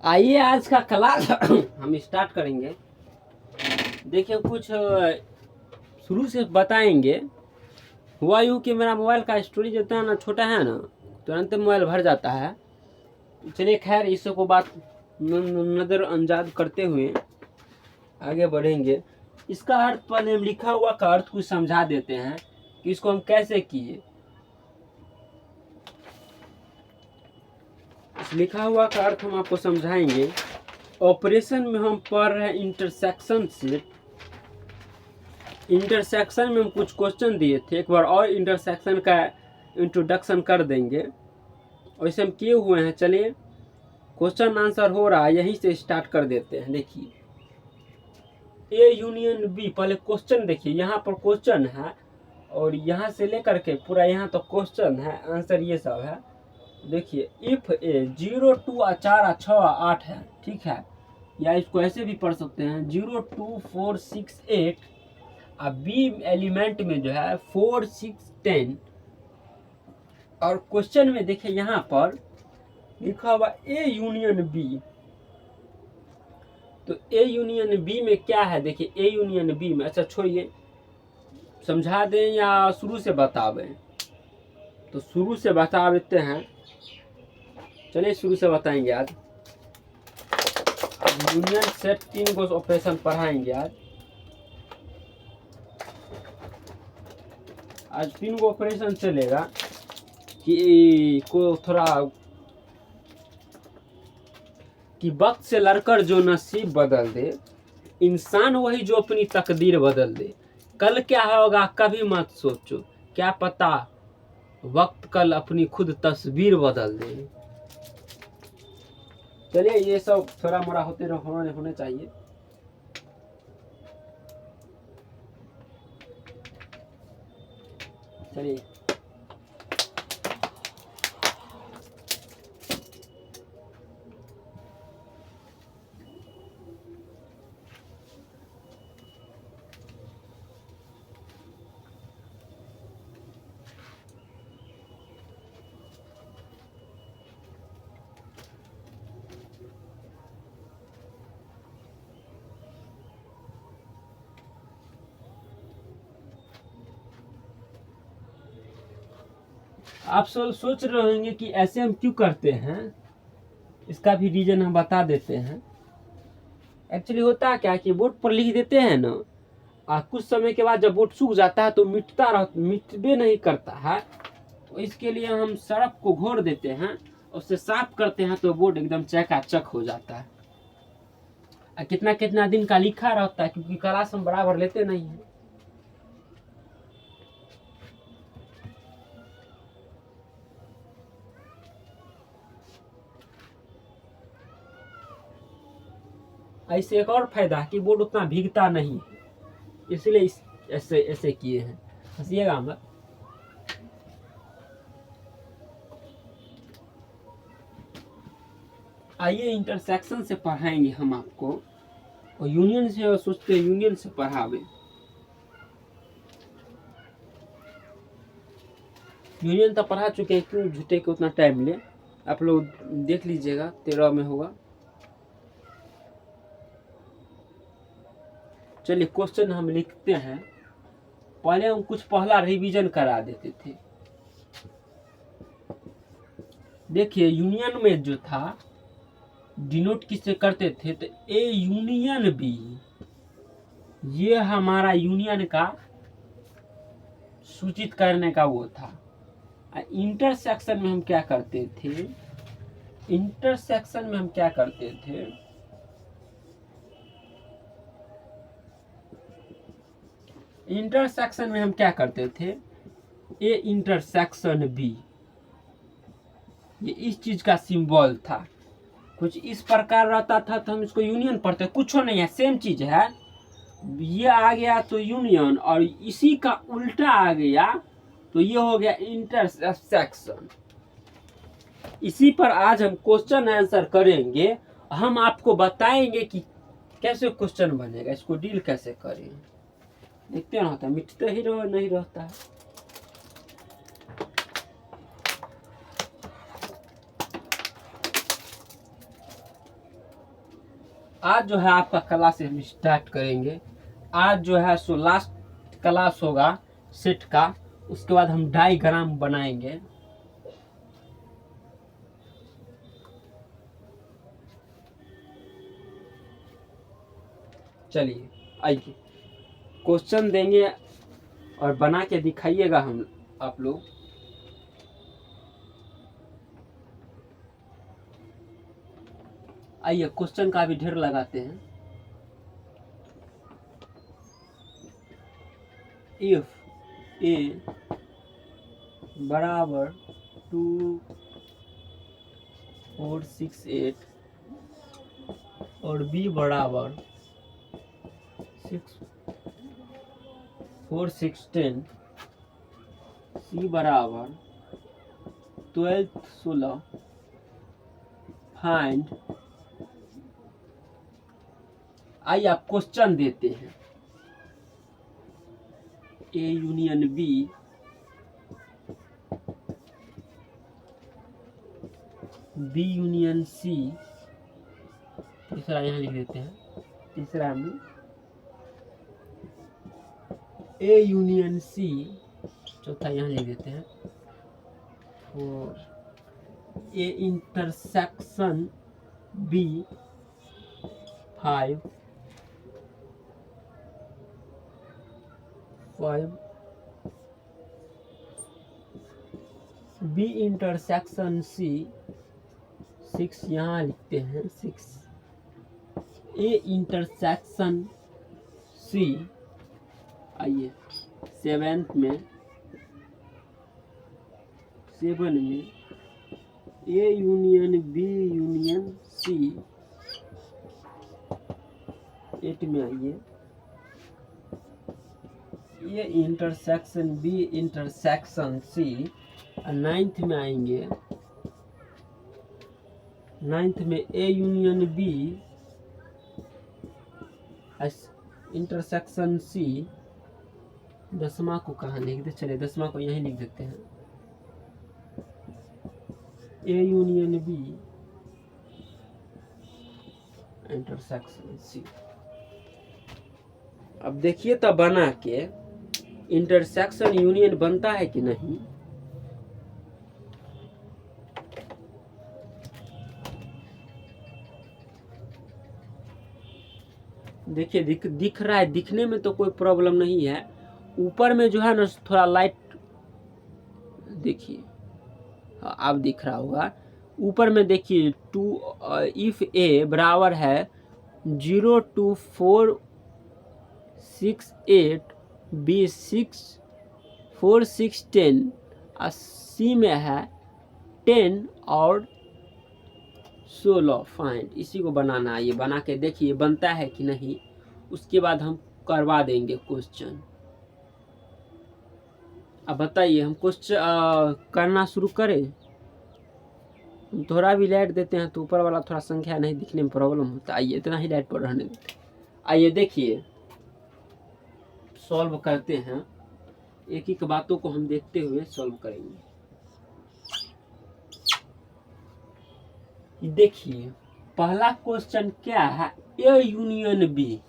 आइए आज का क्लास हम स्टार्ट करेंगे। देखिए कुछ शुरू से बताएंगे। हुआ यूँ कि मेरा मोबाइल का स्टोरेज इतना ना छोटा है ना, तुरंत मोबाइल भर जाता है। चलिए खैर इस को बात नज़रअंदाज करते हुए आगे बढ़ेंगे। इसका अर्थ पहले हम लिखा हुआ का अर्थ कुछ समझा देते हैं कि इसको हम कैसे किए। इस लिखा हुआ का अर्थ हम आपको समझाएंगे। ऑपरेशन में हम पढ़ रहे हैं इंटरसेक्शन से। इंटरसेक्शन में हम कुछ क्वेश्चन दिए थे, एक बार और इंटरसेक्शन का इंट्रोडक्शन कर देंगे। वैसे हम किए हुए हैं। चलिए क्वेश्चन आंसर हो रहा है, यहीं से स्टार्ट कर देते हैं। देखिए ए यूनियन बी, पहले क्वेश्चन देखिए। यहाँ पर क्वेश्चन है और यहाँ से लेकर के पूरा यहाँ तो क्वेश्चन है, आंसर ये सब है। देखिए इफ ए 0 2 4 6 8 है, ठीक है, या इसको ऐसे भी पढ़ सकते हैं 0 2 4 6 8। अब बी एलिमेंट में जो है 4 6 10। और क्वेश्चन में देखिए यहाँ पर लिखा हुआ ए यूनियन बी। तो ए यूनियन बी में क्या है, देखिए ए यूनियन बी में, अच्छा छोड़िए समझा दें या शुरू से बतावें। तो शुरू से बता देते हैं। चलिए शुरू से बताएंगे। आज यूनियन सेट 3 को ऑपरेशन पढ़ाएंगे। आज 3 को ऑपरेशन चलेगा कि को थोड़ा कि वक्त से लड़कर जो नसीब बदल दे, इंसान वही जो अपनी तकदीर बदल दे। कल क्या होगा कभी मत सोचो, क्या पता वक्त कल अपनी खुद तस्वीर बदल दे। चलिए ये सब थोड़ा मोड़ा होने चाहिए। चलिए आप सब सोच रहे होंगे कि ऐसे हम क्यों करते हैं। इसका भी रीजन हम बता देते हैं। एक्चुअली होता है क्या कि बोर्ड पर लिख देते हैं ना, और कुछ समय के बाद जब बोर्ड सूख जाता है तो मिटबे नहीं करता है। तो इसके लिए हम सरफ को घोर देते हैं, उससे साफ करते हैं तो बोर्ड एकदम चकाचक हो जाता है। और कितना कितना दिन का लिखा रहता है, क्योंकि क्लास हम बराबर लेते नहीं है। ऐसे एक और फायदा है कि बोर्ड उतना भीगता नहीं है, इसलिए ऐसे ऐसे किए हैं। हंसिएगा मत। आइए इंटरसेक्शन से पढ़ाएंगे हम आपको, और यूनियन से सोचते हैं यूनियन से पढ़ावे। यूनियन तो पढ़ा चुके हैं, क्यों झूठे के उतना टाइम ले। आप लोग देख लीजिएगा 13 में होगा। चलिए क्वेश्चन हम लिखते हैं। पहले हम कुछ पहला रिवीजन करा देते थे। देखिए यूनियन में जो था डिनोट किससे करते थे, तो ए यूनियन बी, ये हमारा यूनियन का सूचित करने का वो था। इंटरसेक्शन में हम क्या करते थे, इंटरसेक्शन में हम क्या करते थे, इंटरसेक्शन में हम क्या करते थे, ए इंटरसेक्शन बी, ये इस चीज का सिंबल था। कुछ इस प्रकार रहता था तो हम इसको यूनियन पढ़ते। कुछ नहीं है, सेम चीज है। ये आ गया तो यूनियन, और इसी का उल्टा आ गया तो ये हो गया इंटरसेक्शन। इसी पर आज हम क्वेश्चन आंसर करेंगे। हम आपको बताएंगे कि कैसे क्वेश्चन बनेगा, इसको डील कैसे करें। देखते रहता है, मिटते ही रहो नहीं रहता है। आज जो है आपका क्लास हम स्टार्ट करेंगे। आज जो है सो लास्ट क्लास होगा सेट का, उसके बाद हम डायग्राम बनाएंगे। चलिए आइए क्वेश्चन देंगे और बना के दिखाइएगा हम आप लोग। आइए क्वेश्चन का भी ढेर लगाते हैं। इफ ए बराबर 2 4 6 8 और बी बराबर 6 4 6 10, सी बराबर 12 16, फाइंड। आइए आप क्वेश्चन देते हैं। A union B B union C, तीसरा यहाँ लिख देते हैं। तीसरा में ए यूनियन सी, चौथा यहाँ लिख देते हैं। और A intersection B 5 B intersection C 6, यहाँ लिखते हैं 6। ए इंटरसेक्शन सी, आइए 7 में A union B union C. 8 में आइए A intersection B intersection C. 9th में आएंगे, 9th में A union B intersection C. 10वां को कहाँ लिख दे, चलिए 10वां को यहीं लिख देते हैं। A union B intersection C. अब देखिए तो बना के इंटरसेक्शन यूनियन बनता है कि नहीं। देखिए दिख रहा है, दिखने में तो कोई प्रॉब्लम नहीं है। ऊपर में जो है ना थोड़ा लाइट, देखिए आप दिख रहा होगा। ऊपर में देखिए 2 इफ ए बराबर है 0 2 4 6 8, बी 6 4 6 10 और सी में है 10 और 16। फाइंड, इसी को बनाना है। ये बना के देखिए बनता है कि नहीं, उसके बाद हम करवा देंगे क्वेश्चन। अब बताइए हम क्वेश्चन करना शुरू करें। थोड़ा भी लाइट देते हैं तो ऊपर वाला थोड़ा संख्या नहीं दिखने में प्रॉब्लम होता है। आइए इतना ही लाइट पर रहने देते हैं। आइए देखिए सॉल्व करते हैं, एक एक बातों को हम देखते हुए सॉल्व करेंगे। देखिए पहला क्वेश्चन क्या है, A union B.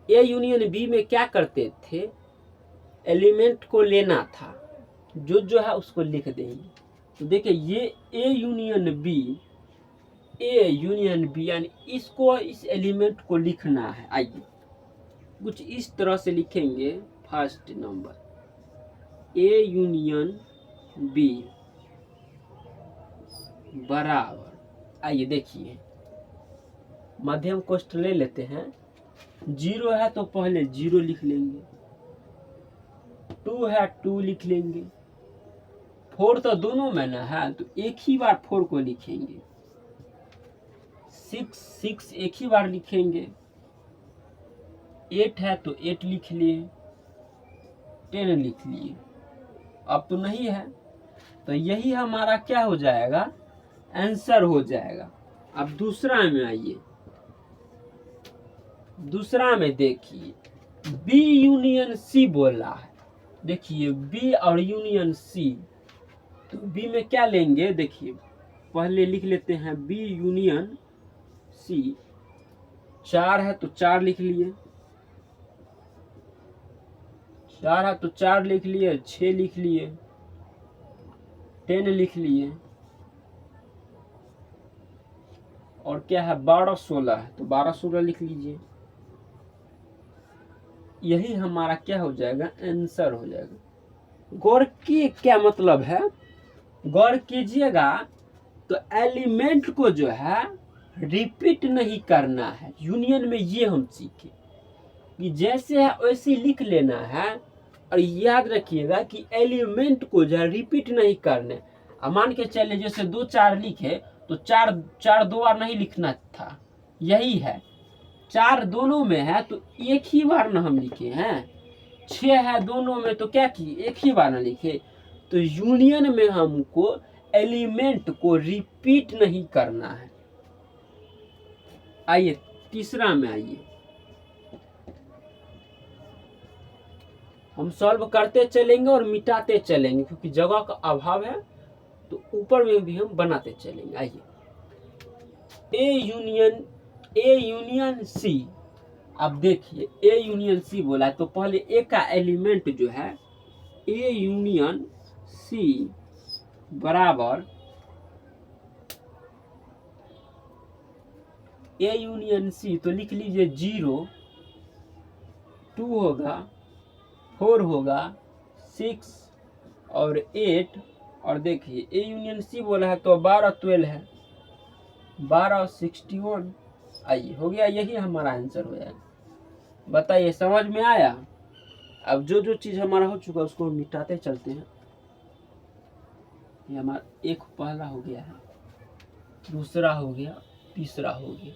A union B में क्या करते थे, एलिमेंट को लेना था, जो है उसको लिख देंगे। तो देखिए ये ए यूनियन बी यानी इसको, इस एलिमेंट को लिखना है। आइए कुछ इस तरह से लिखेंगे। First number A union B बराबर, आइए देखिए मध्यम कोष्ठ ले लेते हैं। 0 है तो पहले 0 लिख लेंगे, 2 है 2 लिख लेंगे, 4 तो दोनों में ना है तो एक ही बार 4 को लिखेंगे। 6 एक ही बार लिखेंगे। 8 है तो 8 लिख लिए, 10 लिख लिए। अब तो नहीं है तो यही हमारा क्या हो जाएगा, आंसर हो जाएगा। अब दूसरा में आइए, दूसरा में देखिए बी यूनियन सी बोल रहा है। देखिए बी और यूनियन सी, तो बी में क्या लेंगे, देखिए पहले लिख लेते हैं बी यूनियन सी। 4 है तो 4 लिख लिए, 4 है तो 4 लिख लिए, 6 लिख लिए, 10 लिख लिए, और क्या है 12 16 है तो 12 16 लिख लीजिए। यही हमारा क्या हो जाएगा, आंसर हो जाएगा। गौर की क्या मतलब है, गौर कीजिएगा तो एलिमेंट को जो है रिपीट नहीं करना है। यूनियन में ये हम सीखे कि जैसे है वैसे लिख लेना है, और याद रखिएगा कि एलिमेंट को जो है रिपीट नहीं करने। अब मान के चलिए जैसे 2 4 लिखे तो 4 4 2 बार नहीं लिखना था, यही है 4 दोनों में है तो एक ही बार ना हम लिखे हैं, 6 है दोनों में तो क्या किए एक ही बार ना लिखे। तो यूनियन में हमको एलिमेंट को रिपीट नहीं करना है। आइए तीसरा में आइए, हम सॉल्व करते चलेंगे और मिटाते चलेंगे क्योंकि जगह का अभाव है, तो ऊपर में भी हम बनाते चलेंगे। आइए ए यूनियन सी। अब देखिए ए यूनियन सी बोला है तो पहले ए का एलिमेंट जो है ए यूनियन सी बराबर ए यूनियन सी, तो लिख लीजिए 0 2 होगा, 4 होगा, 6 और 8, और देखिए ए यूनियन सी बोला है तो 12 12 है, 12 61। आइए हो गया, यही हमारा आंसर हो जाएगा। बताइए समझ में आया। अब जो जो चीज हमारा हो चुका है उसको हम मिटाते चलते हैं। ये हमारा एक पहला हो गया है, दूसरा हो गया, तीसरा हो गया।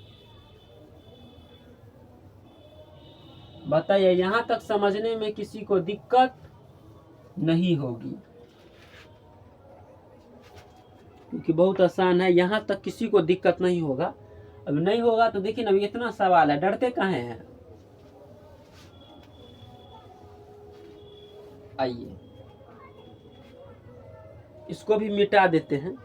बताइए यहाँ तक समझने में किसी को दिक्कत नहीं होगी क्योंकि बहुत आसान है, यहाँ तक किसी को दिक्कत नहीं होगा। अब नहीं होगा तो देखिए ना, अभी इतना सवाल है, डरते कहाँ हैं। आइए इसको भी मिटा देते हैं।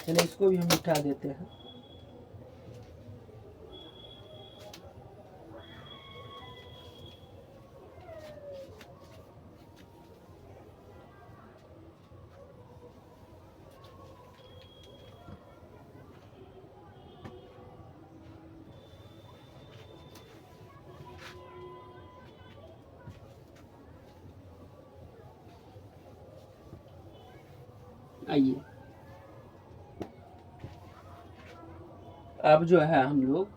चलिए इसको भी हम मिटा देते हैं। आइए अब जो है हम लोग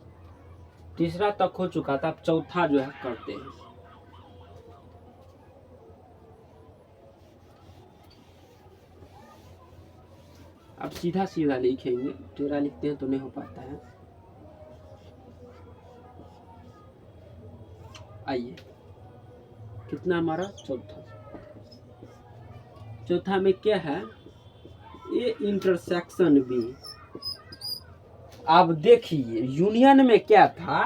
तीसरा तक हो चुका था, अब चौथा जो है करते हैं। अब सीधा सीधा लिखेंगे, टेढ़ा लिखते हैं तो नहीं हो पाता है। आइए कितना हमारा चौथा, चौथा में क्या है ए इंटरसेक्शन बी। अब देखिए यूनियन में क्या था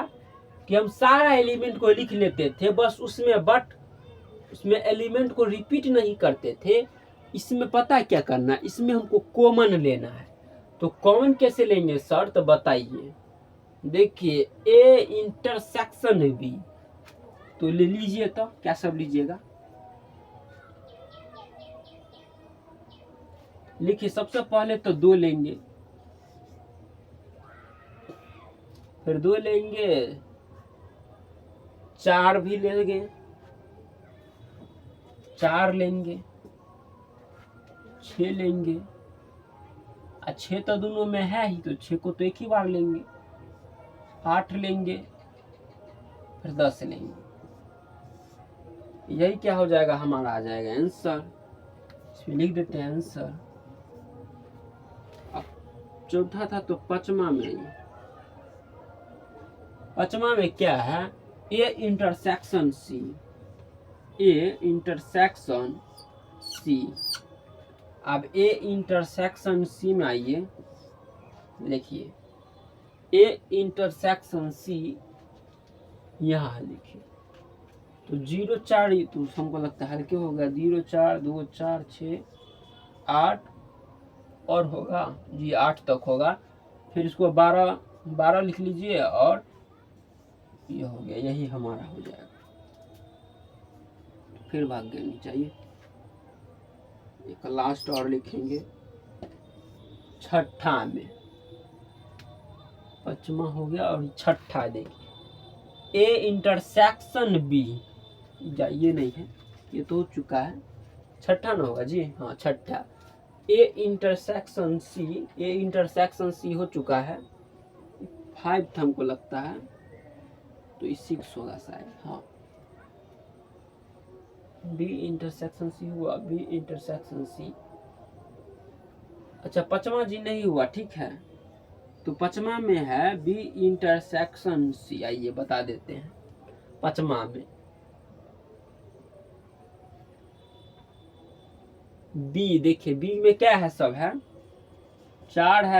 कि हम सारा एलिमेंट को लिख लेते थे बस उसमें, बट उसमें एलिमेंट को रिपीट नहीं करते थे। इसमें पता क्या करना, इसमें हमको कॉमन लेना है। तो कॉमन कैसे लेंगे सर, तो बताइए। देखिए ए इंटरसेक्शन बी, तो ले लीजिए, तो क्या सब लीजिएगा, लिखिए। सबसे पहले तो 2 लेंगे, फिर 2 लेंगे, 4 भी लेंगे, 4 लेंगे, 6 लेंगे, 6 तो दोनों में है ही तो 6 को तो एक ही बार लेंगे, 8 लेंगे, फिर 10 लेंगे। यही क्या हो जाएगा, हमारा आ जाएगा आंसर। इसमें लिख देते हैं आंसर। अब चौथा था तो पांचवा में, पांचवा में क्या है A intersection C, A intersection C. अब ए इंटरसेक्शन सी में आइए, देखिए ए इंटरसेक्शन सी यहाँ लिखिए। तो 0 4 तो हमको लगता है हल्के होगा, 0 4 2 4 6 8 और होगा जी 8 तक होगा। फिर इसको 12 12 लिख लीजिए और ये हो गया, यही हमारा हो जाएगा। फिर भाग्य नहीं चाहिए, एक लास्ट और लिखेंगे छठा में, पचमा हो गया और छठा देखिए ए इंटरसेक्शन बी, ये नहीं है, ये तो हो चुका है, छठा ना होगा जी, हाँ छठा A intersection C, A intersection C हो चुका है, 5 था हमको लगता है, तो ये 6 होगा शायद, हाँ बी इंटरसेक्शन सी हुआ, बी इंटरसेक्शन सी। अच्छा पचमा जी नहीं हुआ, ठीक है, तो पचमा में है बी इंटरसेक्शन सी, आइए बता देते हैं। पचमा में बी, देखिए बी में क्या है, सब है, 4 है